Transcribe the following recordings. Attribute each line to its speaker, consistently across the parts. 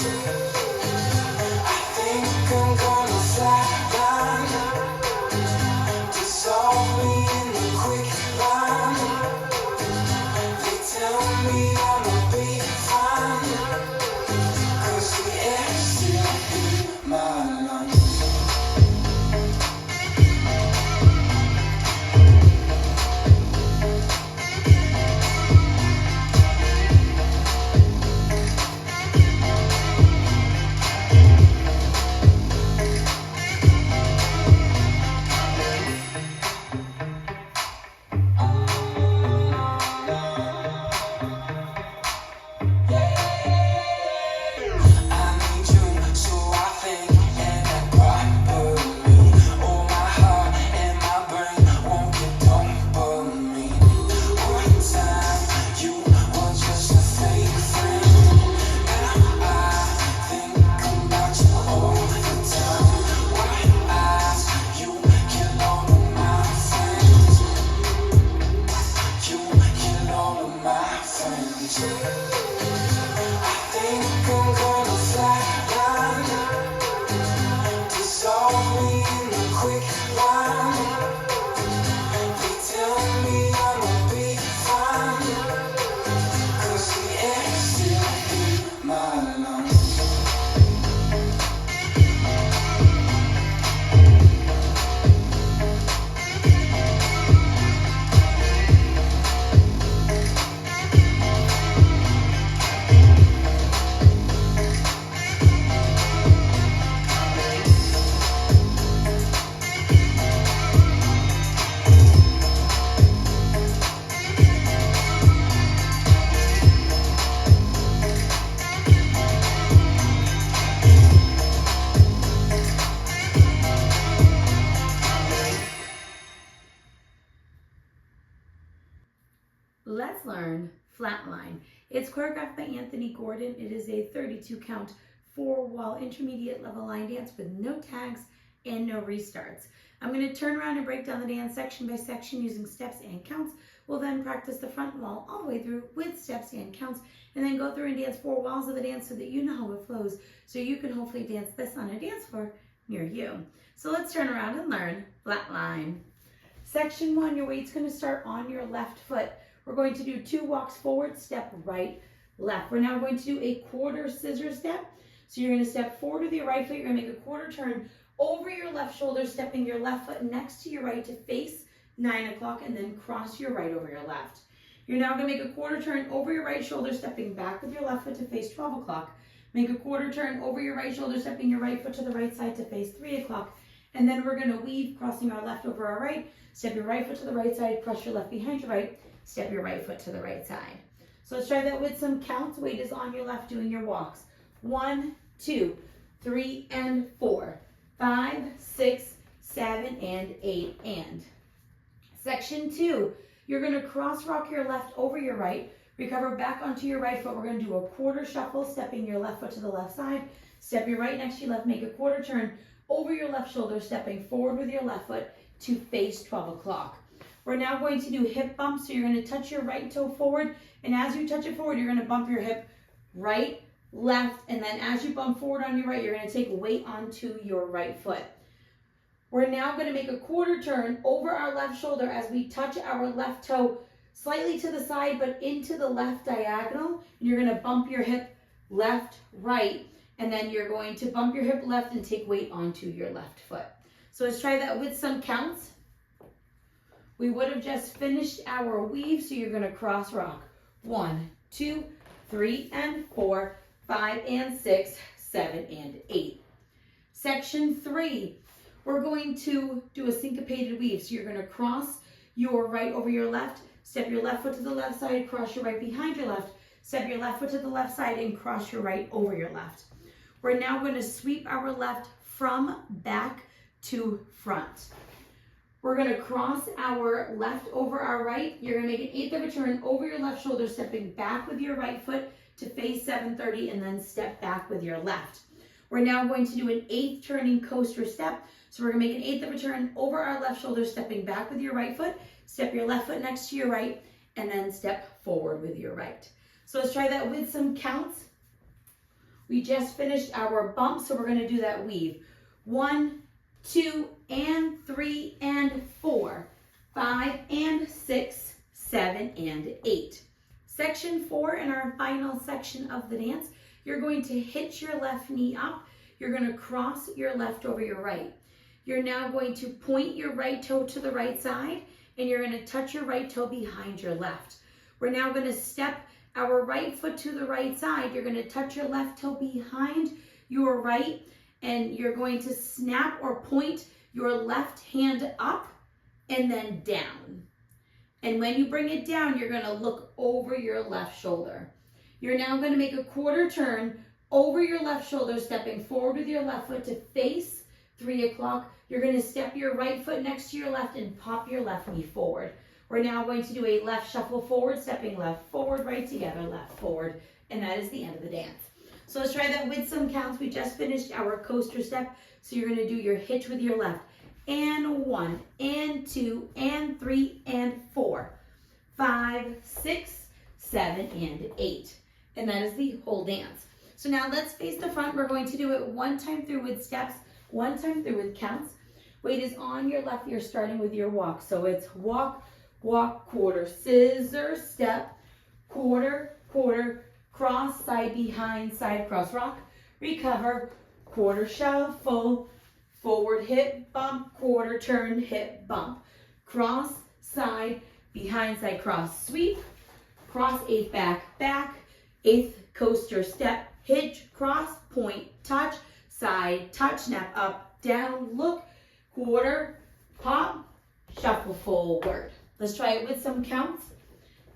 Speaker 1: I think I'm gonna flatline, dissolve me in the quick line. They tell me I'ma be fine, 'cause the air's still in my lungs.
Speaker 2: Let's learn Flatline. It's choreographed by Anthony Gordon. It is a 32 count 4-wall intermediate level line dance with no tags and no restarts. I'm going to turn around and break down the dance section by section using steps and counts. We'll then practice the front wall all the way through with steps and counts, and then go through and dance 4 walls of the dance so that you know how it flows, so you can hopefully dance this on a dance floor near you. So let's turn around and learn Flatline. Section 1, your weight's going to start on your left foot. We're going to do 2 walks forward, step right, left. We're now going to do a quarter scissor step. So you're going to step forward with your right foot. You're going to make a quarter turn over your left shoulder, stepping your left foot next to your right to face 9 o'clock, and then cross your right over your left. You're now going to make a quarter turn over your right shoulder, stepping back with your left foot to face 12 o'clock. Make a quarter turn over your right shoulder, stepping your right foot to the right side to face 3 o'clock. And then we're going to weave, crossing our left over our right. Step your right foot to the right side, cross your left behind your right. Step your right foot to the right side. So let's try that with some counts. Weight is on your left doing your walks. 1, 2, 3, and 4, 5, 6, 7, and 8, and. Section 2, you're going to cross rock your left over your right, recover back onto your right foot. We're going to do a quarter shuffle, stepping your left foot to the left side. Step your right next to your left, make a quarter turn over your left shoulder, stepping forward with your left foot to face 12 o'clock. We're now going to do hip bumps. So you're going to touch your right toe forward, and as you touch it forward, you're going to bump your hip right, left, and then as you bump forward on your right, you're going to take weight onto your right foot. We're now going to make a quarter turn over our left shoulder as we touch our left toe slightly to the side, but into the left diagonal. And you're going to bump your hip left, right, and then you're going to bump your hip left and take weight onto your left foot. So let's try that with some counts. We would have just finished our weave, so you're going to cross rock. 1, 2, 3, and 4, 5, and 6, 7, and 8. Section 3, we're going to do a syncopated weave. So you're going to cross your right over your left, step your left foot to the left side, cross your right behind your left, step your left foot to the left side, and cross your right over your left. We're now going to sweep our left from back to front. We're going to cross our left over our right. You're going to make an 1/8 of a turn over your left shoulder, stepping back with your right foot to face 7:30, and then step back with your left. We're now going to do an 1/8 turning coaster step. So we're going to make an 1/8 of a turn over our left shoulder, stepping back with your right foot, step your left foot next to your right, and then step forward with your right. So let's try that with some counts. We just finished our bump, so we're going to do that weave. 1, 2, and 3, and 4, 5, and 6, 7, and 8. Section 4, in our final section of the dance, you're going to hitch your left knee up. You're going to cross your left over your right. You're now going to point your right toe to the right side, and you're going to touch your right toe behind your left. We're now going to step our right foot to the right side. You're going to touch your left toe behind your right, and you're going to snap or point your left hand up and then down. And when you bring it down, you're going to look over your left shoulder. You're now going to make a quarter turn over your left shoulder, stepping forward with your left foot to face 3 o'clock. You're going to step your right foot next to your left and pop your left knee forward. We're now going to do a left shuffle forward, stepping left forward, right together, left forward, and that is the end of the dance. So let's try that with some counts. We just finished our coaster step, so you're going to do your hitch with your left. And 1, and 2, and 3, and 4, 5, 6, 7, and 8. And that is the whole dance. So now let's face the front. We're going to do it one time through with steps, one time through with counts. Weight is on your left. You're starting with your walk. So it's walk, walk, quarter, scissor, step, quarter, quarter, cross, side, behind, side, cross, rock, recover, quarter, shuffle, forward, hip, bump, quarter, turn, hip, bump, cross, side, behind, side, cross, sweep, cross, 8th, back, back, 8th, coaster, step, hitch, cross, point, touch, side, touch, snap, up, down, look, quarter, pop, shuffle forward. Let's try it with some counts.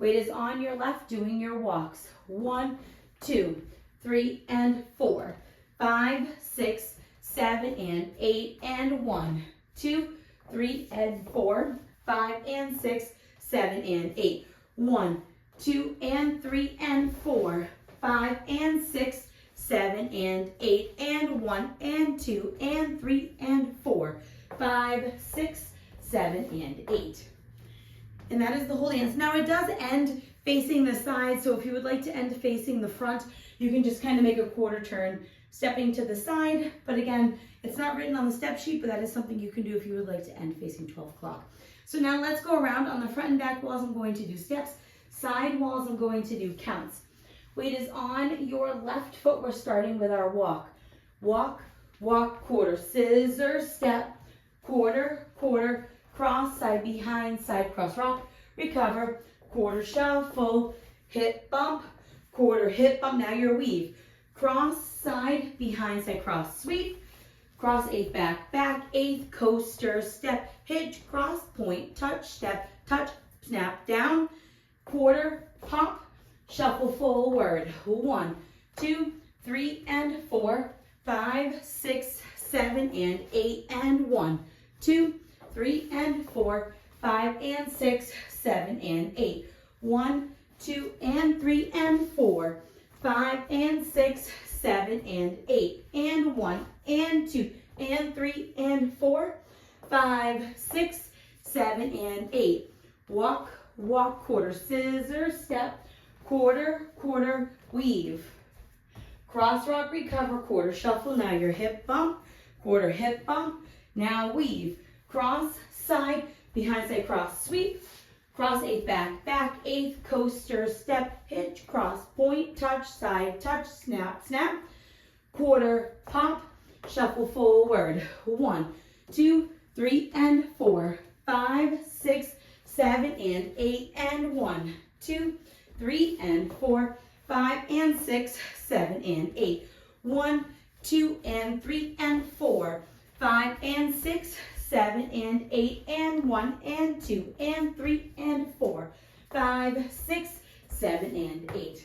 Speaker 2: Weight is on your left, doing your walks. 1, 2, 3, and 4, 5, 6, 7, and 8, and 1, 2, 3, and 4, 5, and 6, 7, and 8. 1, 2, and 3, and 4, 5, and 6, 7, and 8, and 1, and 2, and 3, and 4, 5, 6, 7, and 8. And that is the whole dance. Now it does end facing the side, so if you would like to end facing the front, you can just kind of make a quarter turn, stepping to the side. But again, it's not written on the step sheet, but that is something you can do if you would like to end facing 12 o'clock. So now let's go around. On the front and back walls, I'm going to do steps. Side walls, I'm going to do counts. Weight is on your left foot. We're starting with our walk. Walk, walk, quarter, scissor, step, quarter, quarter, cross, side, behind, side, cross, rock, recover, quarter, shuffle, hip, bump, quarter, hip, bump. Now your weave. Cross, side, behind, side, cross, sweep, cross, 8th, back, back, 8th, coaster, step, hitch, cross, point, touch, step, touch, snap, down, quarter, pop, shuffle forward. 1, 2, 3, and 4, 5, 6, 7, and 8, and 1, 2, 3, and 4, 5, and 6, 7, and 8. 1, 2, and 3, and 4, 5, and 6, 7, and 8, and 1, and 2, and 3, and 4, 5, 6, 7, and 8. Walk, walk, quarter, scissor, step, quarter, quarter, weave. Cross, rock, recover, quarter, shuffle. Now your hip bump, quarter, hip bump. Now weave. Cross, side, behind, side, cross, sweep. Cross, 8th, back, back, 8th, coaster, step, hitch, cross, point, touch, side, touch, snap, snap, quarter, pop, shuffle forward. 1, 2, 3, and 4, 5, 6, 7, and 8, and 1, 2, 3, and 4, 5, and 6, 7, and 8. 1, 2, and 3, and 4, 5, and 6, 7, and 8, and 1, and 2, and 3, and 4, 5, 6, 7, and 8.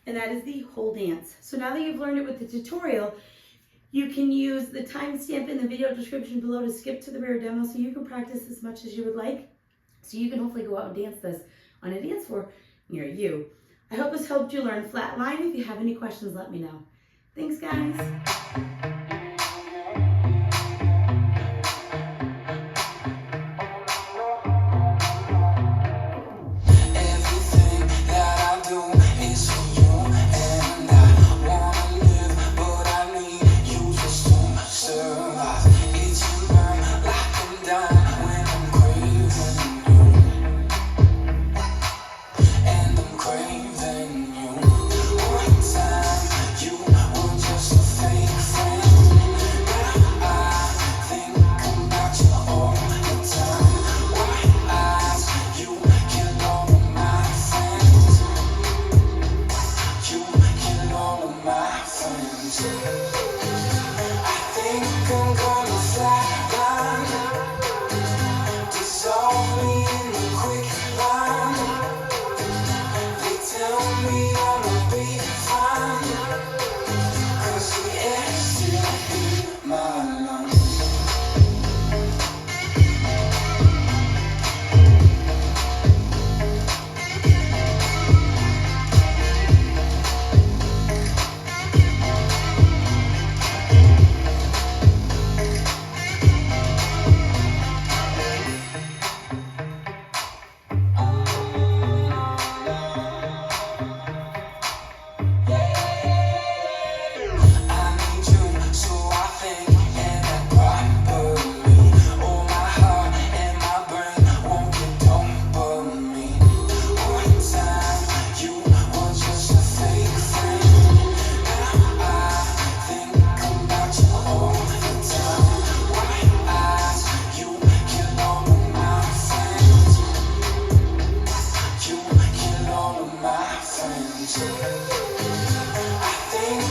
Speaker 2: And that is the whole dance. So now that you've learned it with the tutorial, you can use the timestamp in the video description below to skip to the mirror demo so you can practice as much as you would like. So you can hopefully go out and dance this on a dance floor near you. I hope this helped you learn Flatline. If you have any questions, let me know. Thanks, guys.
Speaker 1: Everything that I do is for you, and I wanna live I think I'm gonna flatline, dissolve me in the quick line. They tell me I'ma be fine, 'cause the air's still in my lungs. I think